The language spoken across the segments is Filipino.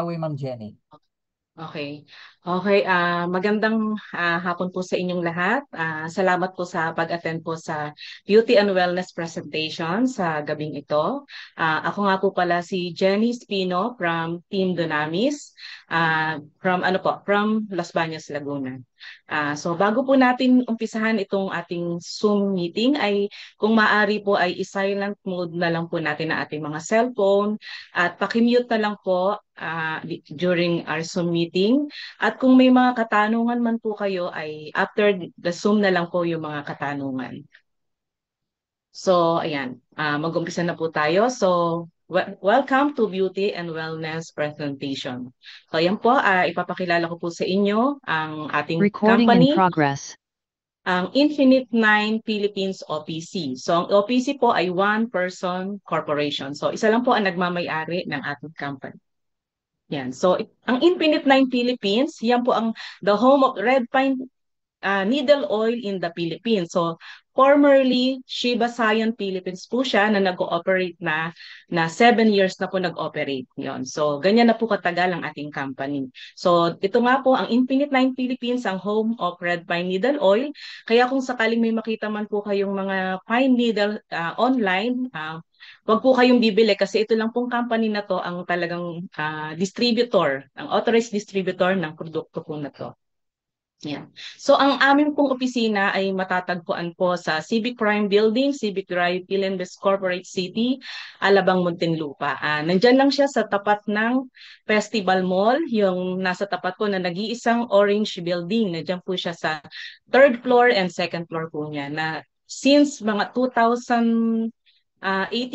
Away, Ma'am Jenny. Okay. Okay, magandang hapon po sa inyong lahat. Salamat po sa pag-attend po sa Beauty and Wellness presentation sa gabing ito. Ako nga po pala si Jenny Spino from Team Dunamis, from Las Bañas, Laguna. So bago po natin umpisahan itong ating Zoom meeting ay kung maaari po ay i-silent mode na lang po natin ang ating mga cellphone at pakimute na lang po during our Zoom meeting. At kung may mga katanungan man po kayo ay after the Zoom na lang po yung mga katanungan. So, ayan, mag-umpisa na po tayo. So, welcome to Beauty and Wellness presentation. So, ayan po, ipapakilala ko po sa inyo ang ating Recording in company, progress. ang Infinite Nine Philippines OPC. So, ang OPC po ay one-person corporation. So, isa lang po ang nagmamay-ari ng ating company. Yan. So, ang Infinite Nine Philippines, yan po ang the home of red pine needle oil in the Philippines. So, formerly, Shiba Science Philippines po siya na nag-ooperate na 7 years na po nag-operate. Yon. So, ganyan na po katagal ang ating company. So, ito nga po, ang Infinite Nine Philippines, ang home of red pine needle oil. Kaya kung sakaling may makita man po kayong mga pine needle online, wag po kayong bibili kasi ito lang pong company na to ang talagang distributor, ang authorized distributor ng produkto po na to. Yeah. So ang amin pong opisina ay matatagpuan po sa Civic Crime Building, Civic Drive, Philinvest Corporate City, Alabang, Muntinlupa. Nandyan lang siya sa tapat ng Festival Mall, yung nasa tapat po na nag-iisang orange building. Nandyan po siya sa third floor and second floor po niya na since mga 2018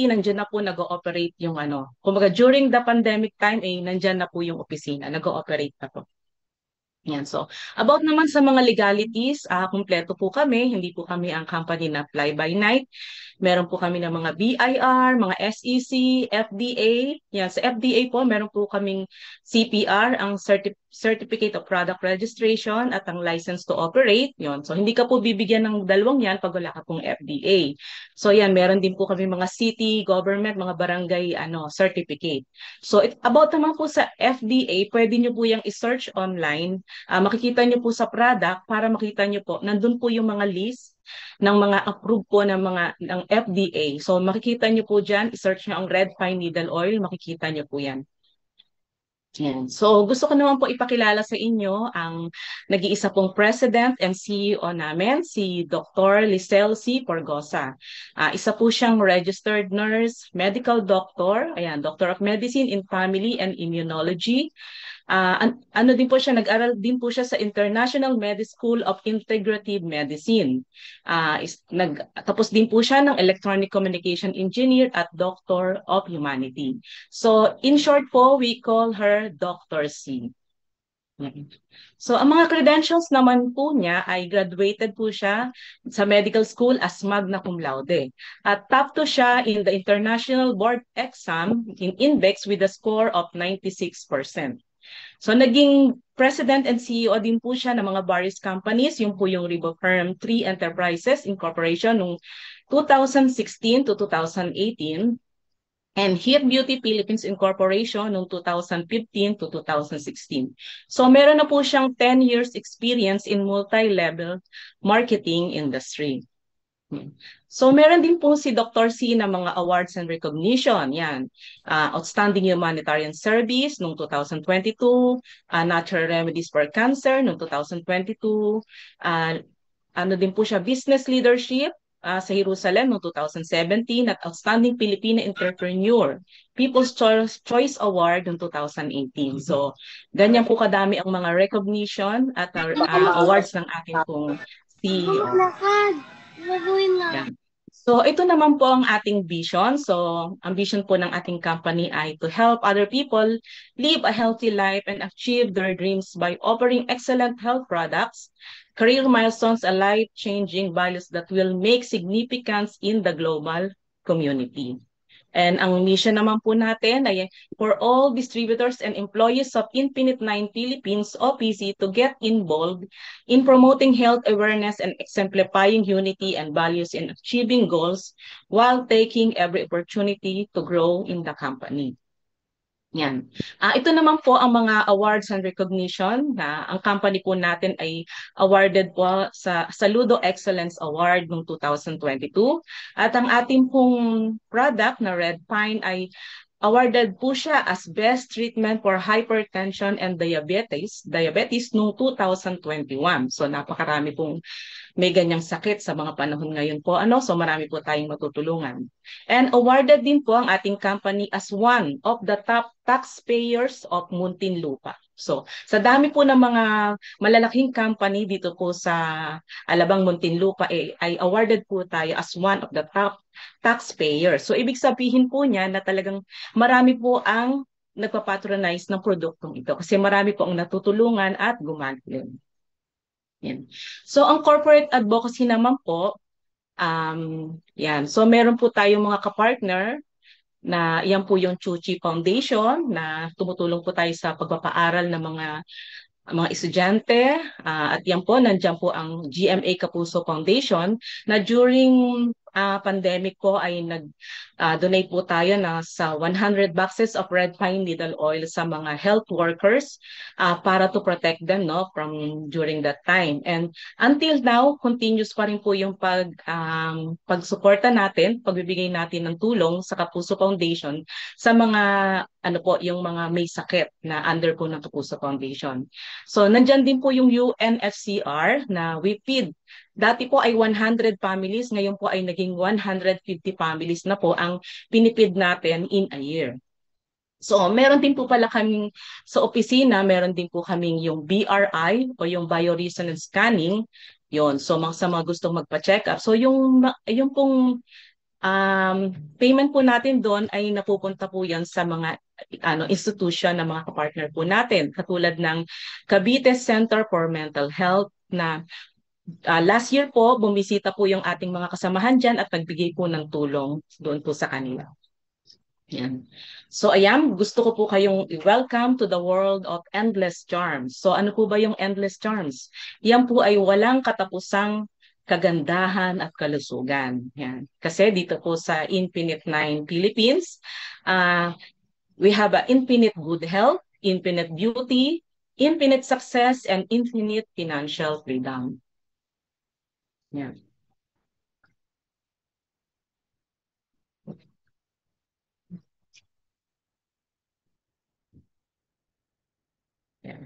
nandiyan na po nag-ooperate yung ano. Kumbaga during the pandemic time eh nandiyan na po yung opisina, nag-ooperate na po. Yan. So, about naman sa mga legalities, kumpleto po kami. Hindi po kami ang company na fly-by-night. Meron po kami ng mga BIR, mga SEC, FDA. Yan. Sa FDA po, meron po kaming CPR, ang Certificate of Product Registration at ang License to Operate. Yon. So, hindi ka po bibigyan ng dalawang yan pag wala ka pong FDA. So, yan. Meron din po kami mga city, government, mga barangay certificate. So, about naman po sa FDA, pwede nyo po yung i-search online. Makikita nyo po sa product para makita nyo po, nandun po yung mga list ng mga approved po ng mga ng FDA. So makikita nyo po dyan, i-search nyo ang red pine needle oil, makikita nyo po yan. Yan. So gusto ko naman po ipakilala sa inyo ang nag-iisa pong President and CEO namin, si Dr. Lisel C. Porgosa. Isa po siyang registered nurse, medical doctor, ayan, Doctor of Medicine in Family and Immunology. Ano din po siya, nag-aral din po siya sa International Med School of Integrative Medicine. Tapos din po siya ng Electronic Communication Engineer at Doctor of Humanity. So, in short po, we call her Dr. C. So, ang mga credentials naman po niya ay graduated po siya sa medical school as magna cum laude. At top 2 siya in the International Board Exam in Index with a score of 96%. So naging President and CEO din po siya ng mga various companies. Yung po yung Riboferm 3 Enterprises Incorporation noong 2016 to 2018 and Hit Beauty Philippines Incorporation noong 2015 to 2016. So meron na po siyang 10 years experience in multi-level marketing industry. So meron din po si Dr. C na mga awards and recognition. Yan. Outstanding Humanitarian Service noong 2022, Natural Remedies for Cancer noong 2022, ano din po siya, Business Leadership sa Jerusalem noong 2017 at Outstanding Filipina Entrepreneur People's Choice Award noong 2018. So ganyan po kadami ang mga recognition at awards ng ating pong CEO. Yan. So ito naman po ang ating vision. So ang vision po ng ating company ay to help other people live a healthy life and achieve their dreams by offering excellent health products, career milestones, and life-changing values that will make significance in the global community. And ang mission naman po natin ay for all distributors and employees of Infinite Nine Philippines OPC to get involved in promoting health awareness and exemplifying unity and values in achieving goals while taking every opportunity to grow in the company. Yan. Ito naman po ang mga awards and recognition na ang company po natin ay awarded po sa Saludo Excellence Award noong 2022. At ang ating pong product na Red Pine ay awarded po siya as Best Treatment for Hypertension and Diabetes noong 2021. So napakarami pong may ganyang sakit sa mga panahon ngayon po. So marami po tayong matutulungan. And awarded din po ang ating company as one of the top taxpayers of Muntinlupa. So, sa dami po ng mga malalaking company dito po sa Alabang Muntinlupa, ay awarded po tayo as one of the top taxpayers. So, ibig sabihin po niya na talagang marami po ang nagpapatronize ng produktong ito kasi marami po ang natutulungan at gumagaling. Yan. So, ang corporate advocacy naman po, yan. So, meron po tayong mga kapartner na yan po yung Chuchi Foundation na tumutulong po tayo sa pagpapaaral ng mga estudyante. At yan po, nandiyan po ang GMA Kapuso Foundation na during pandemic po ay nag-donate po tayo na sa 100 boxes of red pine needle oil sa mga health workers para to protect them from during that time. And until now, continuous pa rin po yung pagsuporta natin, pagbibigay natin ng tulong sa Kapuso Foundation sa mga yung mga may sakit na under po ng Kapuso Foundation. So, nandyan din po yung UNFCR na we feed. Dati po ay 100 families, ngayon po ay naging 150 families na po ang pinipid natin in a year. So, meron din po pala kaming sa opisina, meron din po kaming yung BRI o yung bioresonance scanning. Yon. So, sa mga gustong magpa-check up. So, yung pong payment po natin doon ay napupunta po yan sa mga institution na mga kapartner po natin. Katulad ng Cavite Center for Mental Health na last year po, bumisita po yung ating mga kasamahan dyan at nagbigay po ng tulong doon po sa kanila. Yan. So ayan, gusto ko po kayong i-welcome to the world of endless charms. So ano po ba yung endless charms? Yan po ay walang katapusang kagandahan at kalusugan. Yan. Kasi dito po sa Infinite Nine Philippines, we have infinite good health, infinite beauty, infinite success, and infinite financial freedom. Yan.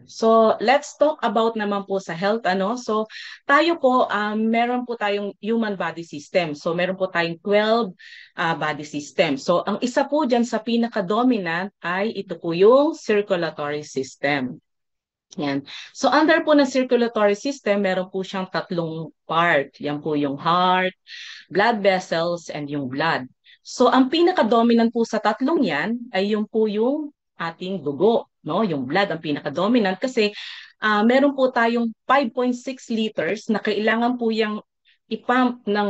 So, let's talk about naman po sa health. So, tayo po, meron po tayong human body system. So, meron po tayong 12 body system. So, ang isa po dyan sa pinaka-dominant ay ito po yung circulatory system. Yan. So, under po ng circulatory system, meron po siyang tatlong part. Yan po yung heart, blood vessels, and yung blood. So, ang pinaka-dominant po sa tatlong yan ay yung po yung ating dugo, yung blood ang pinaka-dominant kasi meron po tayong 5.6 liters na kailangan po yung ipump ng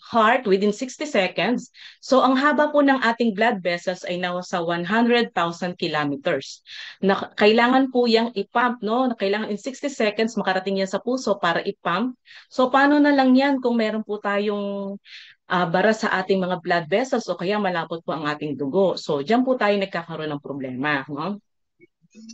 heart within 60 seconds. So, ang haba po ng ating blood vessels ay nasa 100,000 kilometers. Na kailangan po yung ipump, na kailangan in 60 seconds makarating yan sa puso para ipump. So, paano na lang yan kung meron po tayong bara sa ating mga blood vessels o kaya malapot po ang ating dugo. So, diyan po tayo nagkakaroon ng problema.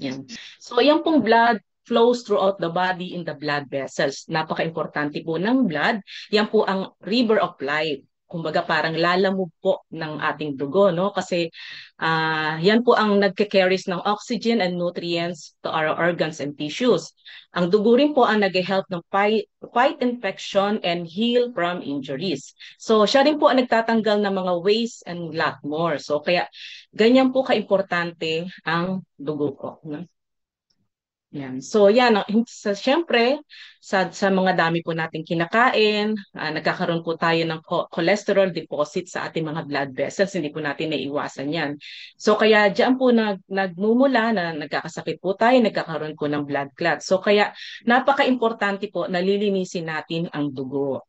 Yan. So, yan pong blood flows throughout the body in the blood vessels. Napaka-importante po ng blood. Yan po ang river of life. Kumbaga parang lalamog po ng ating dugo, Kasi yan po ang nagke-carries ng oxygen and nutrients to our organs and tissues. Ang dugo rin po ang nag-help ng fight infection and heal from injuries. So siya rin po ang nagtatanggal ng mga waste and lot more. So kaya ganyan po ka-importante ang dugo po. Yan. So yan, syempre sa mga dami po nating kinakain, nagkakaroon po tayo ng cholesterol deposit sa ating mga blood vessels, hindi po natin naiiwasan yan. So kaya diyan po nagmumula na nagkakasakit po tayo, nagkakaroon po ng blood clot. So kaya napaka-importante po na lilinisin natin ang dugo.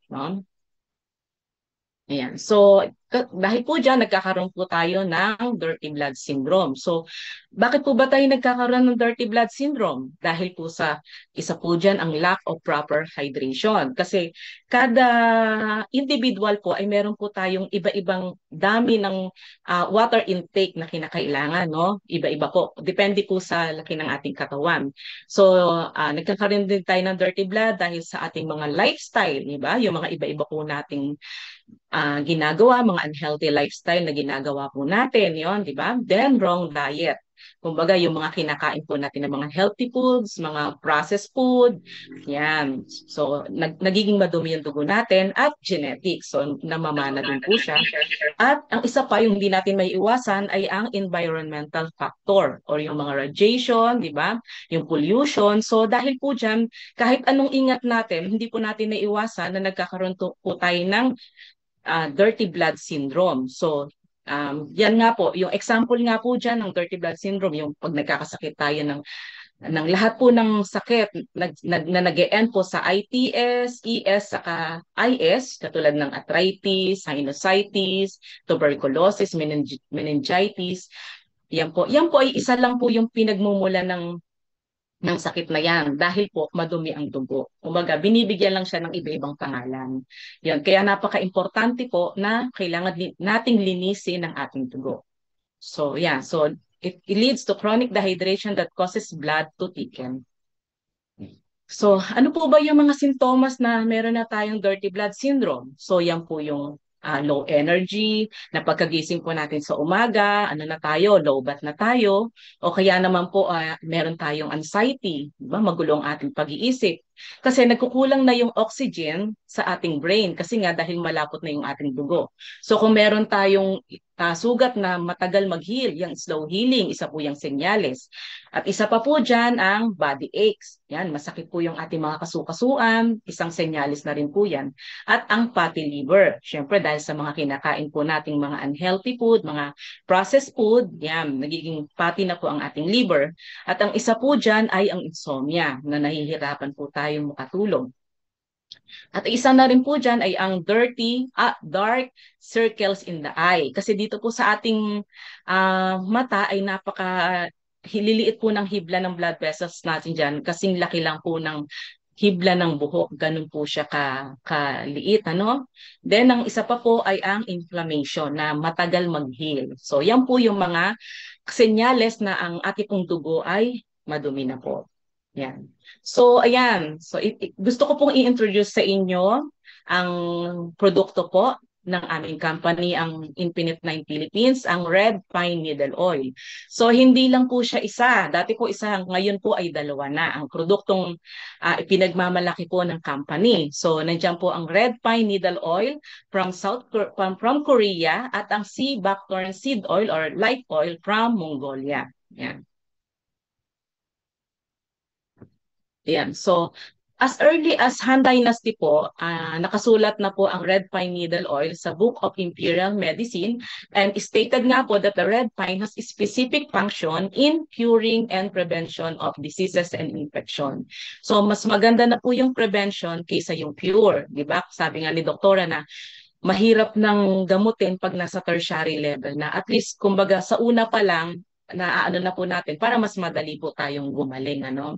Ayan. So Dahil po dyan, nagkakaroon po tayo ng dirty blood syndrome. So, bakit po ba tayo nagkakaroon ng dirty blood syndrome? Dahil po sa isa po dyan ang lack of proper hydration. Kasi kada individual po ay meron po tayong iba-ibang dami ng water intake na kinakailangan, no? Iba-iba po. Depende po sa laki ng ating katawan. So, nagkakaroon din tayo ng dirty blood dahil sa ating mga lifestyle, di ba? Yung mga iba-iba po nating ginagawa, mga unhealthy lifestyle na ginagawa po natin, yon, di ba? Then, wrong diet. Kumbaga, yung mga kinakain po natin ng mga healthy foods, mga processed food, yan. So, nagiging madumi yung dugo natin at genetics. So, namamana din po siya. At ang isa pa, yung hindi natin may iwasan ay ang environmental factor or yung mga radiation, di ba? Yung pollution. So, dahil po dyan, kahit anong ingat natin, hindi po natin naiwasan na nagkakaroon po tayo ng dirty blood syndrome. So, yan nga po, yung example nga po dyan ng dirty blood syndrome, yung pag nagkakasakit tayo ng lahat po ng sakit na nag-e-end po sa ITS, ES, saka IS, katulad ng arthritis, sinusitis, tuberculosis, meningitis, yan po ay isa lang po yung pinagmumula ng sakit na yan dahil po madumi ang dugo. Kumbaga, binibigyan lang siya ng iba-ibang pangalan. Yan. Kaya napaka-importante po na kailangan nating linisin ang ating dugo. So, yeah. So, it leads to chronic dehydration that causes blood to thicken. So, ano po ba yung mga sintomas na meron na tayong dirty blood syndrome? So, yan po yung low energy, na pagkagising po natin sa umaga, ano na tayo, low bat na tayo, o kaya naman po meron tayong anxiety, diba? Magulo ang ating pag-iisip. Kasi nagkukulang na yung oxygen sa ating brain kasi nga dahil malapot na yung ating dugo. So kung meron tayong sugat na matagal mag-heal, yung slow healing, isa po yung senyales. At isa pa po dyan ang body aches. Yan, masakit po yung ating mga kasukasuan, isang senyales na rin po yan. At ang fatty liver, syempre dahil sa mga kinakain po nating mga unhealthy food, mga processed food, yan, nagiging fatty na po ang ating liver. At ang isa po dyan ay ang insomnia, na nahihirapan po tayong makatulog. At isa na rin po dyan ay ang dark circles in the eye. Kasi dito po sa ating mata ay hililiit po ng hibla ng blood vessels natin dyan. Kasing laki lang po ng hibla ng buhok. Ganun po siya kaliit, ano? Then, ang isa pa po ay ang inflammation na matagal mag-heal. So, yan po yung mga senyales na ang ating pong dugo ay madumi na po. Yan. So, ayan. So, gusto ko pong i-introduce sa inyo ang produkto po ng aming company, ang Infinite Nine Philippines, ang Red Pine Needle Oil. So, hindi lang po siya isa. Dati po isa, ngayon po ay dalawa na. Ang produktong ipinagmamalaki po ng company. So, nandiyan po ang Red Pine Needle Oil from Korea at ang Sea Buckthorn Seed Oil or Life Oil from Mongolia. Yan. Yan. So, as early as Han Dynasty po, nakasulat na po ang red pine needle oil sa Book of Imperial Medicine and stated nga po that the red pine has a specific function in curing and prevention of diseases and infection. So, mas maganda na po yung prevention kaysa yung cure. Di ba? Sabi nga ni doktora na mahirap nang gamutin pag nasa tertiary level na. At least, kumbaga, sa una pa lang, na ano na po natin para mas madali po tayong gumaling, ano?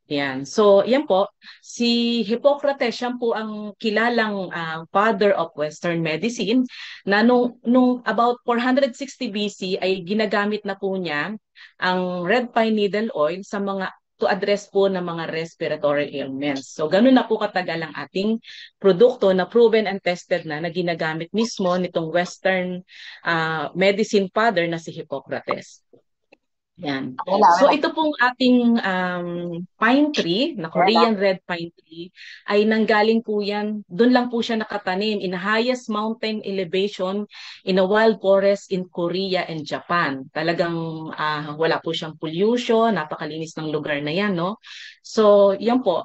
Yan. So, yan po. Si Hippocrates, siya po ang kilalang father of Western medicine na nung about 460 BC ay ginagamit na po niya ang red pine needle oil sa mga to address po ng mga respiratory ailments. So, ganun na po katagal ang ating produkto na proven and tested na ginagamit mismo nitong Western medicine father na si Hippocrates. Yan. So ito pong ating pine tree, na Korean red pine tree, ay nanggaling po yan, doon lang po siya nakatanim in the highest mountain elevation in a wild forest in Korea and Japan. Talagang wala po siyang pollution, napakalinis ng lugar na yan, no? So yan po,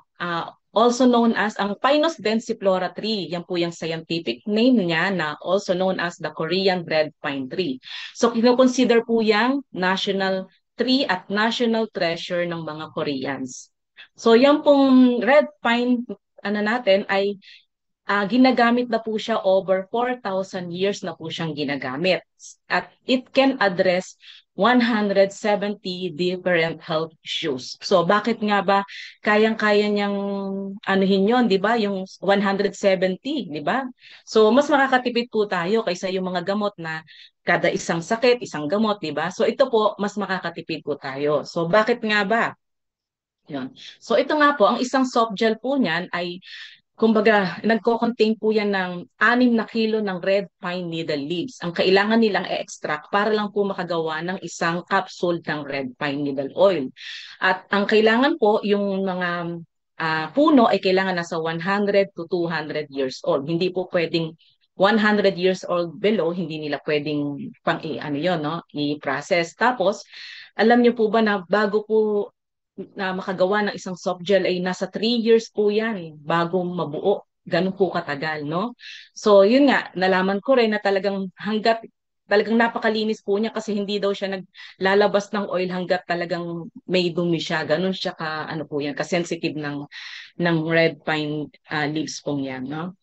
also known as ang Pinus densiflora tree. Yan po yung scientific name niya na also known as the Korean red pine tree. So kino-consider po yung national tree at national treasure ng mga Koreans. So yan pong red pine natin ay ginagamit na po siya over 4,000 years na po siyang ginagamit. At it can address 170 different health issues. So bakit nga ba kayang-kaya niyang anuhin yon, 'di ba? Yung 170, 'di ba? So mas makakatipid po tayo kaysa yung mga gamot na kada isang sakit, isang gamot, 'di ba? So ito po mas makakatipid po tayo. So bakit nga ba? Yun. So ito nga po, ang isang soft gel po niyan ay kumbaga, nagko-contain po yan ng 6 na kilo ng red pine needle leaves. Ang kailangan nilang i-extract para lang po makagawa ng isang capsule ng red pine needle oil. At ang kailangan po, yung mga puno ay kailangan nasa 100 to 200 years old. Hindi po pwedeng 100 years old below, hindi nila pwedeng ano yun, no? I-process. Tapos, alam niyo po ba na bago po na makagawa ng isang soft gel ay nasa 3 years po yan bago mabuo. Ganun po katagal, no? So, yun nga, nalaman ko rin na talagang napakalinis po niya kasi hindi daw siya naglalabas ng oil hanggat talagang may dumi siya. Ganun siya ano po yan, ka-sensitive ng red pine leaves po yan, no?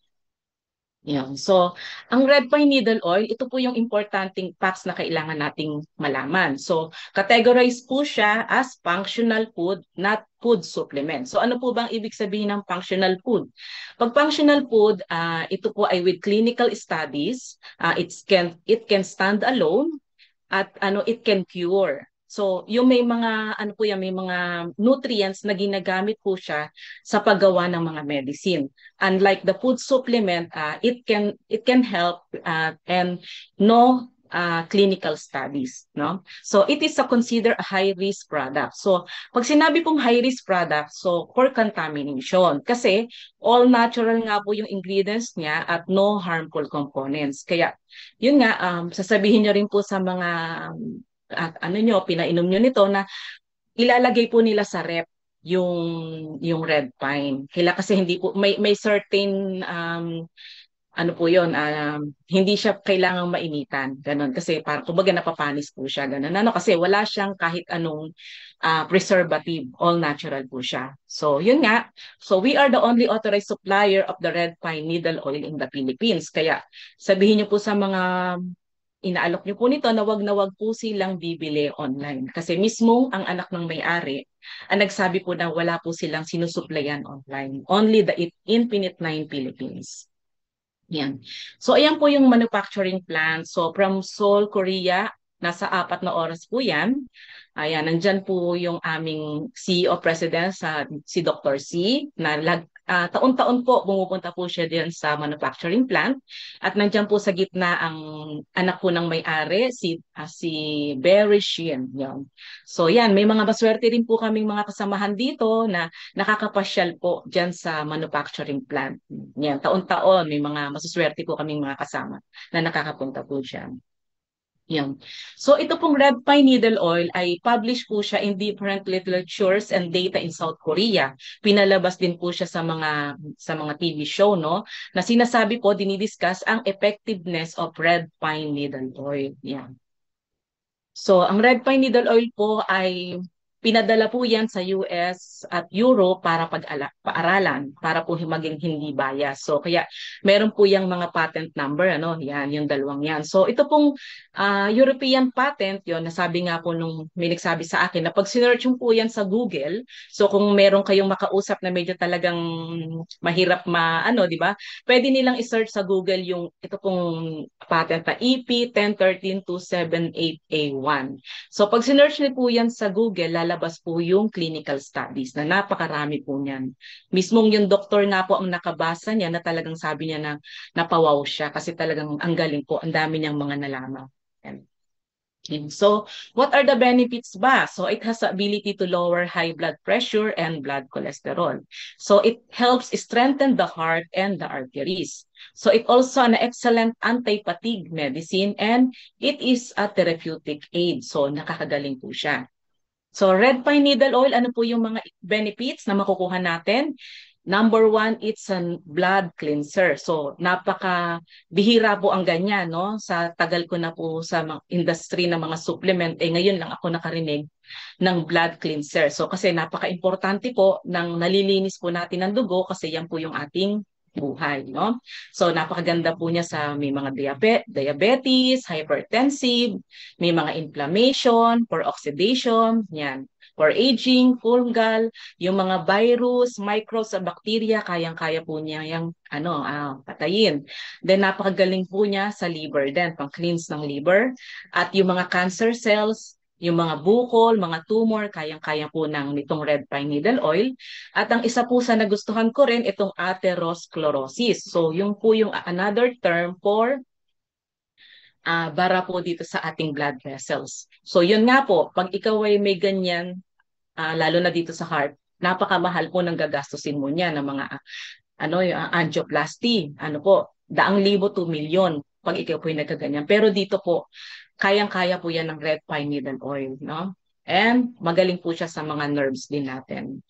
Yan. So, ang red pine needle oil, ito po yung importanteng facts na kailangan nating malaman. So, categorize po siya as functional food, not food supplement. So, ano po bang ibig sabihin ng functional food? Pag functional food, ito po ay with clinical studies, it can stand alone at it can cure. So, yung may mga may mga nutrients na ginagamit po siya sa paggawa ng mga medicine. Unlike the food supplement, it can help and no clinical studies, no? So, it is considered a high risk product. So, pag sinabi pong high risk product, so for contamination kasi all natural nga po yung ingredients niya at no harmful components. Kaya yun nga, sasabihin nyo rin po sa mga pinainom nyo nito na ilalagay po nila sa rep yung red pine. Kasi hindi po, may certain, po yun, hindi siya kailangang mainitan. Ganon. Kasi parang, kumbaga napapanis po siya. Ganon. Kasi wala siyang kahit anong preservative. All natural po siya. So, yun nga. So, we are the only authorized supplier of the red pine needle oil in the Philippines. Kaya, sabihin niyo po sa mga inaalok niyo po nito na wag po silang bibili online. Kasi mismo ang anak ng may-ari ang nagsabi po na wala po silang sinusuplayan online. Only the Infinite Nine Philippines. Yan. So, ayan po yung manufacturing plant. So, from Seoul, Korea, nasa 4 na oras po yan. Ayan, nandyan po yung aming CEO President, si Dr. C, na taon-taon po pumupunta po siya diyan sa manufacturing plant. At nandyan po sa gitna ang anak po ng may-ari, si Barry Shin. Yan. So, yan, may mga maswerte rin po kaming mga kasamahan dito na nakakapasyal po diyan sa manufacturing plant. Yan, taon-taon may mga masuswerte po kaming mga kasama na nakakapunta po diyan. Yan. So ito pong red pine needle oil ay published po siya in different literatures and data in South Korea. Pinalabas din po siya sa mga TV show, no, na sinasabi po, dinidiscuss ang effectiveness of red pine needle oil. Yan. So, ang red pine needle oil po ay pinadala po yan sa US at Europe para paaralan, para po maging hindi bias. So, kaya meron po yung mga patent number, yan, yung dalawang yan. So, ito pong European patent, yon nasabi nga po nung may nagsabi sa akin na pag sinearch po yan sa Google, so kung meron kayong makausap na medyo talagang mahirap di ba? Pwede nilang i-search sa Google yung ito pong patent na EP 1013-278A1. So pag sinearch niyo po yan sa Google, lalabas po yung clinical studies na napakarami po niyan. Mismong yung doktor na po ang nakabasa niya na talagang sabi niya na napawaw siya kasi talagang ang galing po, ang dami niyang mga nalaman. So, what are the benefits ba? So, it has the ability to lower high blood pressure and blood cholesterol. So, it helps strengthen the heart and the arteries. So, it also an excellent anti-fatigue medicine and it is a therapeutic aid. So, nakakagaling po siya. So, red pine needle oil, ano po yung mga benefits na makukuha natin? Number 1, it's a blood cleanser. So, napaka-bihira po ang ganyan, no? Sa tagal ko na po sa industry ng mga supplement, ngayon lang ako nakarinig ng blood cleanser. So, kasi napaka-importante po ng nalilinis po natin ng dugo kasi yan po yung ating buhay, no? So napakaganda po niya sa may mga diabetes, hypertensive, may mga inflammation, for oxidation, yan. For aging, fungal, yung mga virus, microbes sa bacteria, kayang-kaya po niya yung patayin. Then napakagaling po niya sa liver din, pang-cleanse ng liver. At yung mga cancer cells, yung mga bukol, mga tumor, kayang-kaya po ng nitong red pine needle oil. At ang isa po sa nagustuhan ko rin, itong atherosclerosis. So yung po yung another term for bara po dito sa ating blood vessels. So yun nga po, pag ikaw ay may ganyan, lalo na dito sa heart, napakamahal po ng gagastusin mo niya ng mga yung angioplasty. Ano po, daang libo to milyon pag ikaw po yung nagkaganyan. Pero dito po, kayang-kaya po yan ng red pine needle oil, no? And magaling po siya sa mga nerves din natin.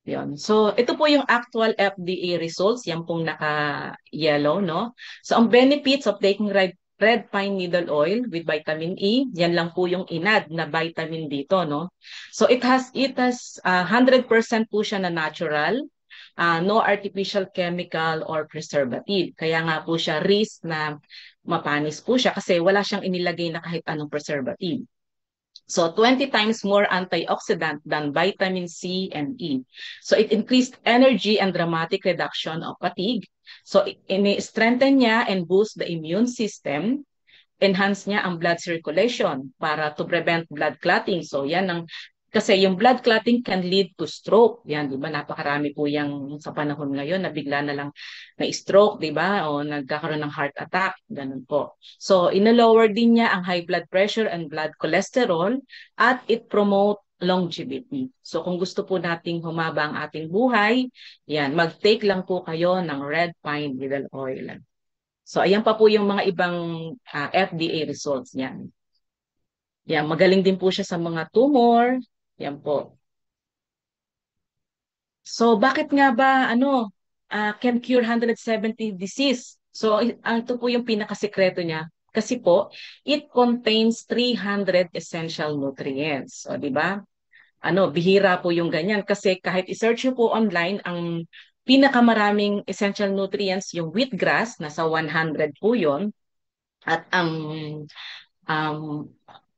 Yun. So, ito po yung actual FDA results. Yan pong naka-yellow, no? So, ang benefits of taking red pine needle oil with vitamin E, yan lang po yung inad na vitamin dito, no? So, it has 100% po siya na natural, no artificial chemical or preservative. Kaya nga po siya risk na mapanis po siya kasi wala siyang inilagay na kahit anong preservative. So 20 times more antioxidant than vitamin C and E. So it increased energy and dramatic reduction of fatigue. So ini-strengthen niya and boost the immune system. Enhance niya ang blood circulation para to prevent blood clotting. So yan ang kasi yung blood clotting can lead to stroke. Yan, di ba? Napakarami po yung sa panahon ngayon na bigla na lang na stroke, di ba? O nagkakaroon ng heart attack. Ganun po. So, ina-lower din niya ang high blood pressure and blood cholesterol at it promote longevity. So, kung gusto po nating humaba ang ating buhay, yan, mag-take lang po kayo ng red pine needle oil. So, ayan pa po yung mga ibang FDA results niyan. Yan, magaling din po siya sa mga tumor. Yan po. So, bakit nga ba, can cure 170 disease? So, ito po yung pinakasekreto niya. Kasi po, it contains 300 essential nutrients. So, di ba? Bihira po yung ganyan. Kasi kahit i-search nyo po online, ang pinakamaraming essential nutrients, yung wheatgrass, nasa 100 po yun. At ang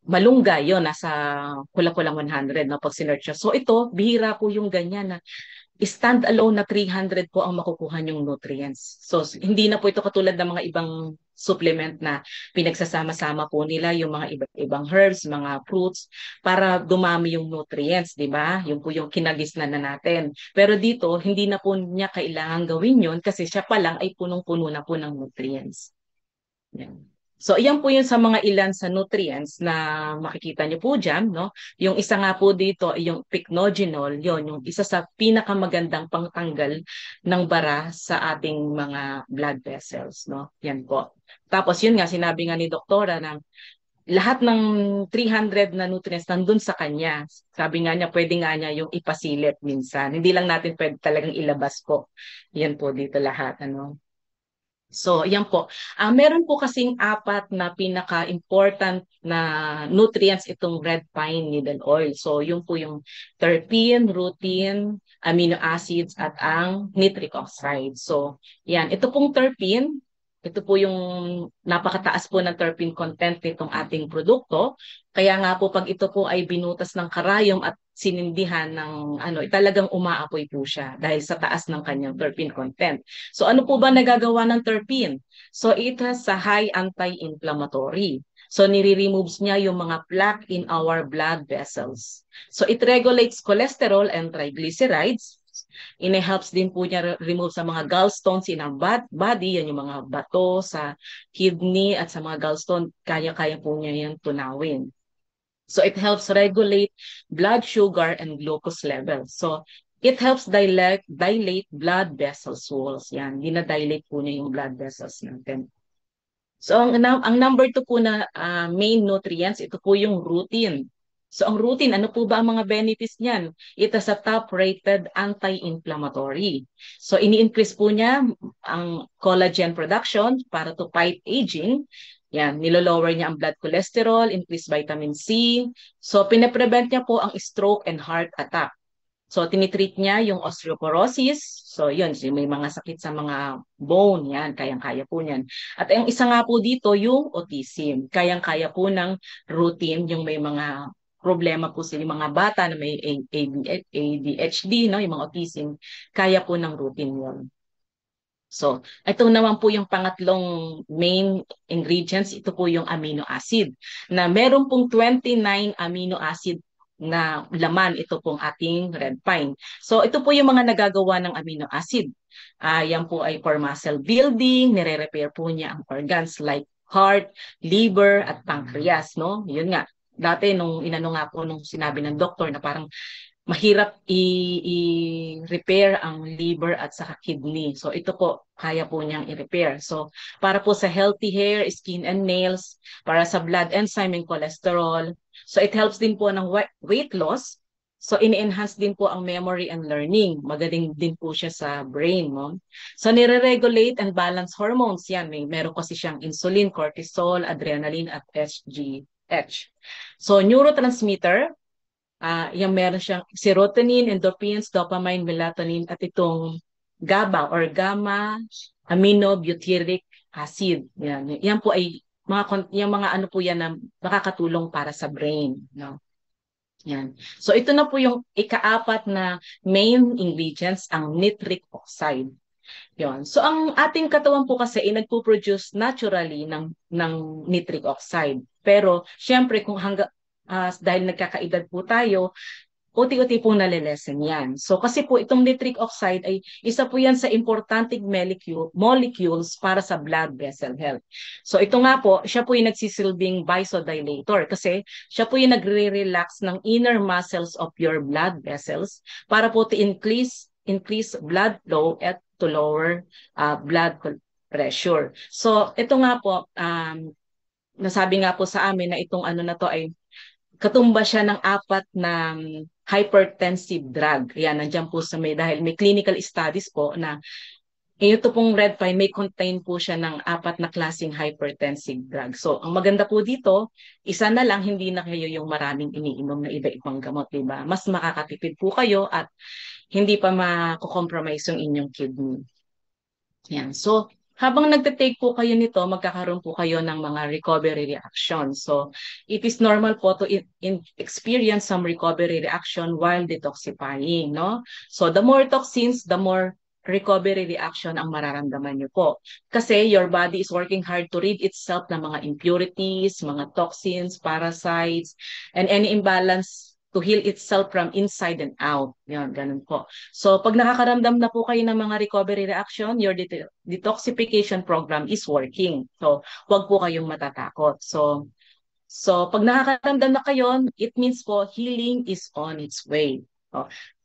malunggay, yun, nasa kulang-kulang 100 na pag sinerch nyo. So ito, bihira po yung ganyan na stand-alone na 300 po ang makukuha yung nutrients. So hindi na po ito katulad ng mga ibang supplement na pinagsasama-sama po nila yung mga iba't ibang herbs, mga fruits para dumami yung nutrients, di ba? Yung po yung kinagisnan na natin. Pero dito, hindi na po niya kailangan gawin yun kasi siya pa lang ay punong-puno na po ng nutrients. Yan. So, iyan po yun sa mga ilan sa nutrients na makikita niyo po dyan, no? Yung isa nga po dito ay yung pycnogenol, yun, yung isa sa pinakamagandang pangtanggal ng bara sa ating mga blood vessels, no? Yan po. Tapos yun nga, sinabi nga ni doktora na lahat ng 300 na nutrients nandun sa kanya. Sabi nga niya, pwede nga niya yung ipasilip minsan. Hindi lang natin pwede talagang ilabas po. Yan po dito lahat, ano? So, yan po. Meron po kasing apat na pinaka-important na nutrients itong red pine needle oil. So, yun po yung terpene, rutin, amino acids, at ang nitric oxide. So, yan. Ito pong terpene, ito po yung napakataas po ng terpene content nitong ating produkto. Kaya nga po pag ito po ay binutas ng karayom at sinindihan ng talagang umaapoy po siya dahil sa taas ng kanyang terpene content. So ano po ba nagagawa ng terpene? So it has a high anti-inflammatory. So nire-removes niya yung mga plaque in our blood vessels. So it regulates cholesterol and triglycerides. Ine-helps din po niya remove sa mga gallstones in our body, yan yung mga bato sa kidney at sa mga gallstone, kaya-kaya po niya yan tunawin. So it helps regulate blood sugar and glucose levels. So it helps dilate blood vessels walls. Yan, dinadilate po niya yung blood vessels natin. So ang number 2 po na main nutrients, ito po yung rutin. So ang rutin, ano po ba ang mga benefits niyan? It has a top-rated anti-inflammatory. So ini-increase po niya ang collagen production para to fight aging. Yan, nilolower niya ang blood cholesterol, increase vitamin C. So pinaprevent niya po ang stroke and heart attack. So, tinitreat niya yung osteoporosis. So, yun, so may mga sakit sa mga bone, yan, kayang-kaya po niyan. At ang isa nga po dito, yung autism. Kayang-kaya po ng routine, yung may mga problema po sila, yung mga bata na may ADHD, no, yung mga autism, kaya po ng routine yun. So, ito naman po yung pangatlong main ingredients. Ito po yung amino acid na meron pong 29 amino acid na laman ito pong ating red pine. So, ito po yung mga nagagawa ng amino acid. Yan po ay for muscle building, nire-repair po niya ang organs like heart, liver, at pancreas, no? Yun nga. Dati nung inano nga po nung sinabi ng doktor na parang mahirap i-repair ang liver at saka kidney. So ito po, kaya po niyang i-repair. So para po sa healthy hair, skin and nails, para sa blood enzyme and cholesterol. So it helps din po ng weight loss. So ini-enhance din po ang memory and learning. Magaling din po siya sa brain, no? So nire-regulate and balance hormones yan. Meron kasi siyang insulin, cortisol, adrenaline at SGH. So neurotransmitter, yung meron siyang serotonin, endorphins, dopamine, melatonin, at itong GABA or gamma aminobutyric acid. Yan po ay yung mga ano po yan na makakatulong para sa brain, no? Yan. So ito na po yung ikaapat na main ingredients, ang nitric oxide. Yon. So ang ating katawan po kasi ay nagpo-produce naturally ng nitric oxide. Pero syempre kung dahil nagkakaedad po tayo, unti-unti pong nalilesen yan. So kasi po itong nitric oxide ay isa po yan sa importanteng molecules para sa blood vessel health. So ito nga po, siya po yung nagsisilbing vasodilator kasi siya po yung nagre-relax ng inner muscles of your blood vessels para po to increase blood flow at to lower blood pressure. So ito nga po, nasabi nga po sa amin na itong ano na to ay katumba siya ng apat na hypertensive drug. Yan, nandiyan po sa dahil may clinical studies po na ito pong red pine may contain po siya ng apat na klaseng hypertensive drug. So, ang maganda po dito, isa na lang, hindi na kayo yung maraming iniinom na iba-ibang gamot, diba? Mas makakatipid po kayo at hindi pa mako-compromise yung inyong kidney. Yan. So, habang nagte-take po kayo nito, magkakaroon po kayo ng mga recovery reaction. So, it is normal po to experience some recovery reaction while detoxifying, no? So, the more toxins, the more recovery reaction ang mararamdaman niyo po. Kasi your body is working hard to rid itself ng mga impurities, mga toxins, parasites, and any imbalance to heal itself from inside and out. Yan, ganun po. So, pag nakakaramdam na po kayo ng mga recovery reaction, your detoxification program is working. So, huwag po kayong matatakot. So pag nakakaramdam na kayo, it means po healing is on its way.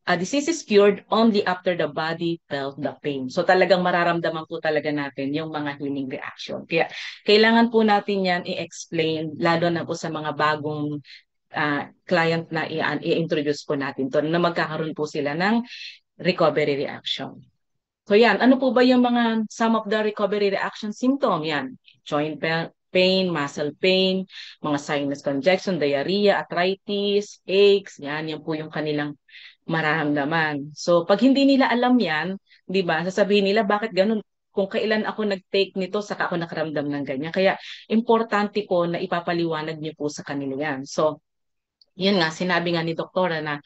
A disease is cured only after the body felt the pain. So talagang mararamdaman po talaga natin yung mga healing reaction. Kaya kailangan po natin yan i-explain, lalo na po sa mga bagong client na i-introduce po natin to na magkakaroon po sila ng recovery reaction. So yan, ano po ba yung mga some of the recovery reaction symptom? Yan, joint pain, muscle pain, mga sinus congestion, diarrhea, arthritis, aches, yan po yung kanilang mararamdaman. So pag hindi nila alam yan, 'di ba? Sasabihin nila bakit ganun? Kung kailan ako nag-take nito, saka ako nakaramdam ng ganyan. Kaya importante po na ipapaliwanag niyo po sa kanila yan. So yun nga, sinabi nga ni doktora na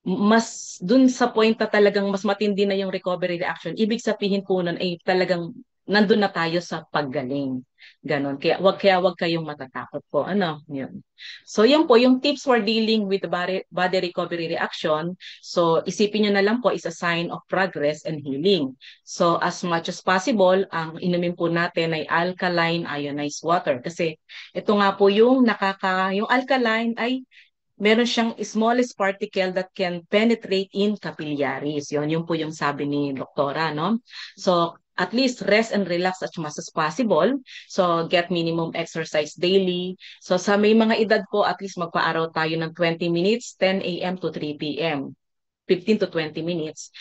mas dun sa point na talagang mas matindi na yung recovery reaction, ibig sabihin po nun ay talagang nandun na tayo sa paggaling. Ganon. Kaya wag kayong matatakot po. Ano? Yun. So, yun po, yung tips for dealing with the body recovery reaction. So, isipin nyo na lang po is a sign of progress and healing. So, as much as possible, ang inumin po natin ay alkaline ionized water. Kasi, ito nga po yung yung alkaline ay meron siyang smallest particle that can penetrate in capillaries. Yun po yung sabi ni doktora, no? So, at least rest and relax as much as possible. So, get minimum exercise daily. So, sa may mga edad po, at least magpa-araw tayo ng 20 minutes, 10 a.m. to 3 p.m. 15 to 20 minutes.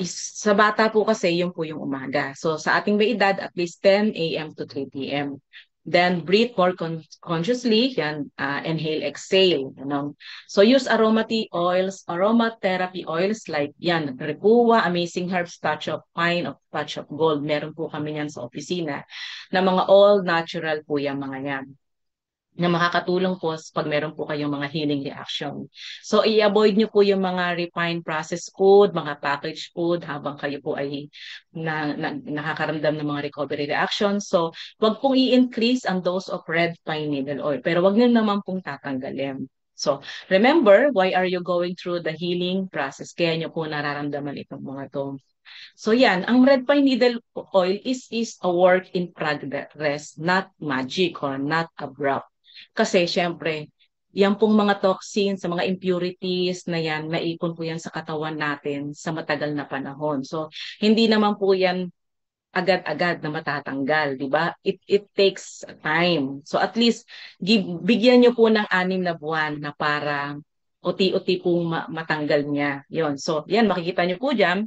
Sa bata po kasi, yun po yung umaga. So, sa ating may edad, at least 10 a.m. to 3 p.m. Then breathe more consciously. Yan, inhale, exhale. Ano. So use aromatherapy oils like yan, Repua, Amazing Herbs, Touch of Pine, of Touch of Gold. Meron po kami yan sa opisina na mga all natural po yung mga yan na makakatulong po pag meron po kayong mga healing reaction. So, i-avoid nyo po yung mga refined processed food, mga packaged food habang kayo po ay nakakaramdam ng mga recovery reactions. So, wag pong i-increase ang dose of red pine needle oil, pero wag nyo naman pong tatanggalin. So, remember, why are you going through the healing process? Kaya nyo po nararamdaman itong mga to. So yan, ang red pine needle oil is a work in progress, not magic or not abrupt. Kasi syempre, yan pong mga toxins, sa mga impurities na yan, naipon po yan sa katawan natin sa matagal na panahon. So, hindi naman po yan agad-agad na matatanggal, di ba? It takes time. So, at least, bigyan nyo po ng 6 na buwan na para uti-uti pong matanggal niya. Yon. So, yan, makikita nyo po dyan,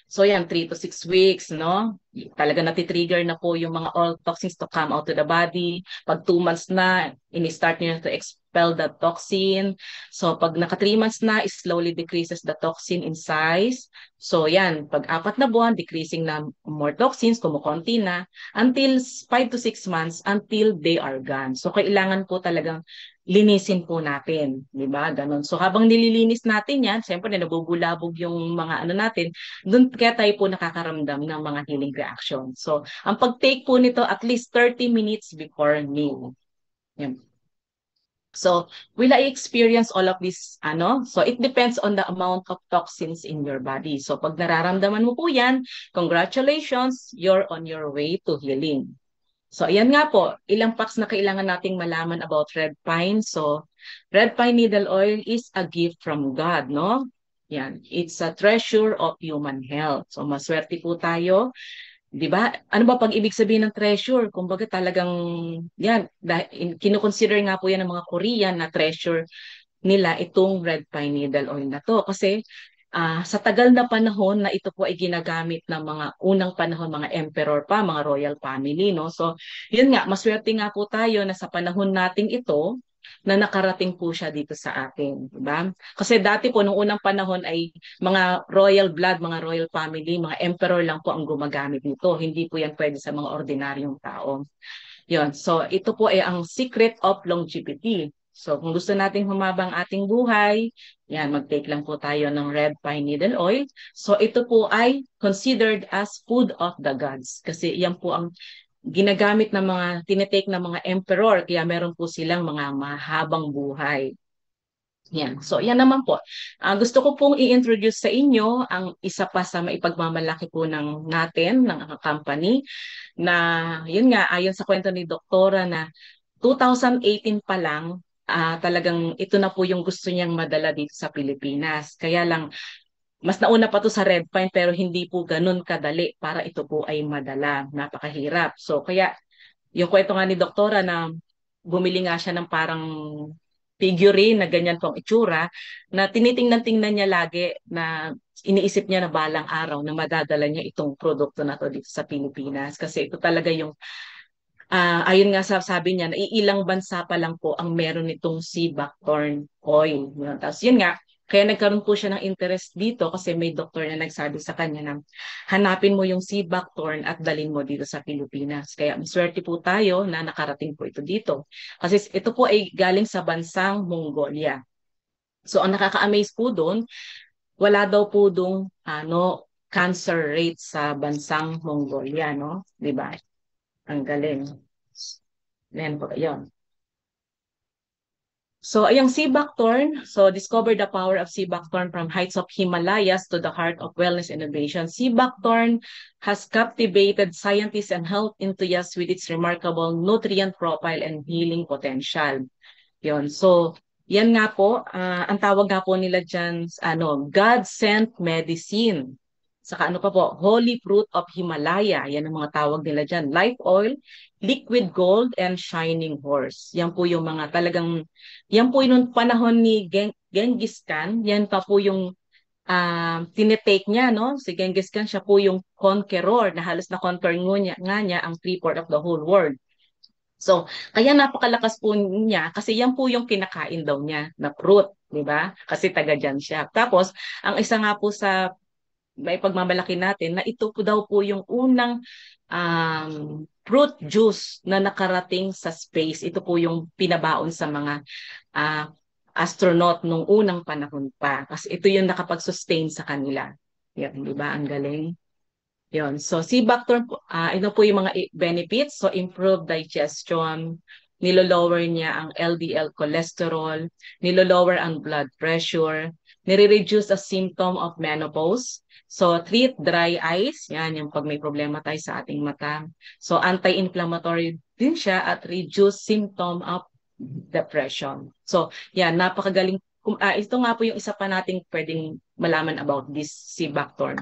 so yan, 3 to 6 weeks, no? Talaga natitrigger na po yung mga all toxins to come out to the body. Pag 2 months na, ini-start nyo na to expel the toxin. So pag naka 3 months na, it slowly decreases the toxin in size. So yan, pag 4 na buwan, decreasing na more toxins, kumukonti na, until 5 to 6 months, until they are gone. So kailangan po talagang linisin po natin, di ba? Ganon. So habang nililinis natin yan, siyempre nabubulabog yung mga ano natin, doon kaya tayo po nakakaramdam ng mga healing reaction. So, ang pag-take po nito at least 30 minutes before meal. Yan. So, will I experience all of this? Ano? So, it depends on the amount of toxins in your body. So, pag nararamdaman mo po yan, congratulations, you're on your way to healing. So, ayan nga po, ilang facts na kailangan nating malaman about red pine. So, red pine needle oil is a gift from God, no? Yan, it's a treasure of human health. So, maswerte po tayo. 'Di ba? Ano ba pag ibig sabihin ng treasure? Kumbaga talagang yan, kinukonsider nga po yan ng mga Korean na treasure nila itong red pine needle oil na to. Kasi sa tagal na panahon na ito po ay ginagamit ng mga unang panahon, mga emperor pa, mga royal family, no? So, yun nga, maswerte nga po tayo na sa panahon nating ito, na nakarating po siya dito sa atin, di ba? Kasi dati po, nung unang panahon ay mga royal blood, mga royal family, mga emperor lang po ang gumagamit nito. Hindi po yan pwede sa mga ordinaryong tao. Yun. So, ito po ay ang secret of longevity. So, kung gusto nating humabang ating buhay, yan, mag-take lang po tayo ng red pine needle oil. So, ito po ay considered as food of the gods. Kasi yan po ang ginagamit ng mga, tinitake ng mga emperor. Kaya meron po silang mga mahabang buhay. Yan. So, yan naman po. Gusto ko pong i-introduce sa inyo ang isa pa sa maipagmamalaki po ng natin, ng company, na yun nga, ayon sa kwento ni Doktora na 2018 pa lang, talagang ito na po yung gusto niyang madala dito sa Pilipinas. Kaya lang, mas nauna pa to sa red pine pero hindi po ganun kadali para ito po ay madala. Napakahirap. So, kaya yung kwento nga ni Doktora na bumili nga siya ng parang figurine na ganyan pong itsura na tinitingnan-tingnan niya lagi na iniisip niya na balang araw na madadala niya itong produkto na to dito sa Pilipinas kasi ito talaga yung ayun nga sabi niya na ilang bansa pa lang po ang meron nitong sea buckthorn oil. Yun. Tapos yun nga, kaya nagkaroon po siya ng interest dito kasi may doktor na nagsabi sa kanya na hanapin mo yung sea buckthorn at dalhin mo dito sa Pilipinas. Kaya maswerte po tayo na nakarating po ito dito. Kasi ito po ay galing sa bansang Mongolia. So ang nakaka-amaze po doon, wala daw po doon cancer rate sa bansang Mongolia, no? 'Di ba? Ang galing. Ayan po, yun. So, ayang sea buckthorn, so discover the power of sea buckthorn from heights of Himalayas to the heart of wellness innovation. Sea buckthorn has captivated scientists and health enthusiasts with its remarkable nutrient profile and healing potential. Yun. So, yan nga po, ang tawag nga po nila dyan, God-sent medicine. Saka ano pa po, holy fruit of Himalaya. Yan ang mga tawag nila dyan. Life oil, liquid gold, and shining horse. Yan po yung mga talagang, yan po yung panahon ni Genghis Khan. Yan pa po yung tinitake niya, no? Si Genghis Khan, siya po yung conqueror na halos na-conquer nga niya ang 3/4 of the whole world. So, kaya napakalakas po niya kasi yan po yung kinakain daw niya na fruit, di ba? Kasi taga dyan siya. Tapos, ang isa nga po sa may pagmamalaki natin na ito po daw po yung unang fruit juice na nakarating sa space. Ito po yung pinabaon sa mga ah, astronaut nung unang panahon pa. Kasi ito yung nakapag-sustain sa kanila. Yan, di ba? Ang galing. Yun. So, C-Bacter, ito po yung mga benefits. So, improved digestion, nilolower niya ang LDL cholesterol, nilolower ang blood pressure, nire-reduce a symptom of menopause. So, treat dry eyes. Yan, yung pag may problema tayo sa ating mata. So, anti-inflammatory din siya at reduce symptom of depression. So, yan, napakagaling. Ito nga po yung isa pa nating pwedeng malaman about this C-Bacter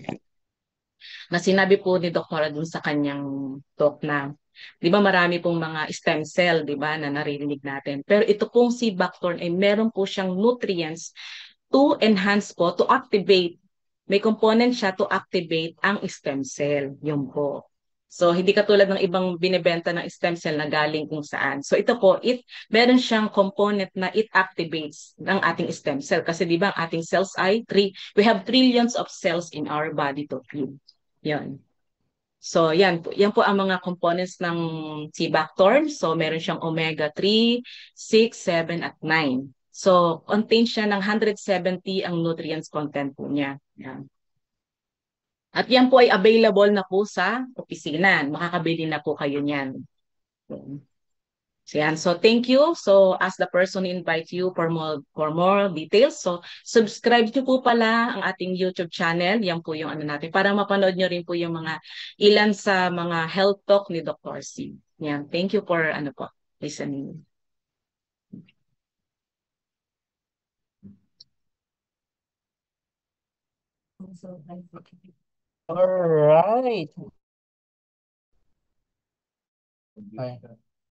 na sinabi po ni Doktora dun sa kanyang talk na, di ba marami pong mga stem cell, di ba, na naririnig natin. Pero ito pong si Bacton ay meron po siyang nutrients to enhance po, to activate. May component siya to activate ang stem cell. Yun po. So, hindi katulad ng ibang binebenta ng stem cell na galing kung saan. So, ito po, meron siyang component na it activates ng ating stem cell. Kasi di ba, ang ating cells ay we have trillions of cells in our body to feed. Yan. So, yan po ang mga components ng Cibactorm. So, meron siyang omega-3, 6, 7, at 9. So, contain siya ng 170 ang nutrients content po niya. Yan. At yan po ay available na po sa opisina. Makakabili na po kayo niyan. So, yan. So, thank you. So, as the person invite you for more details. So, subscribe nyo po pala ang ating YouTube channel. Yan po yung ano natin. Para mapanood nyo rin po yung mga ilan sa mga health talk ni Dr. C. Yan. Thank you for ano po, listening. All right. Okay.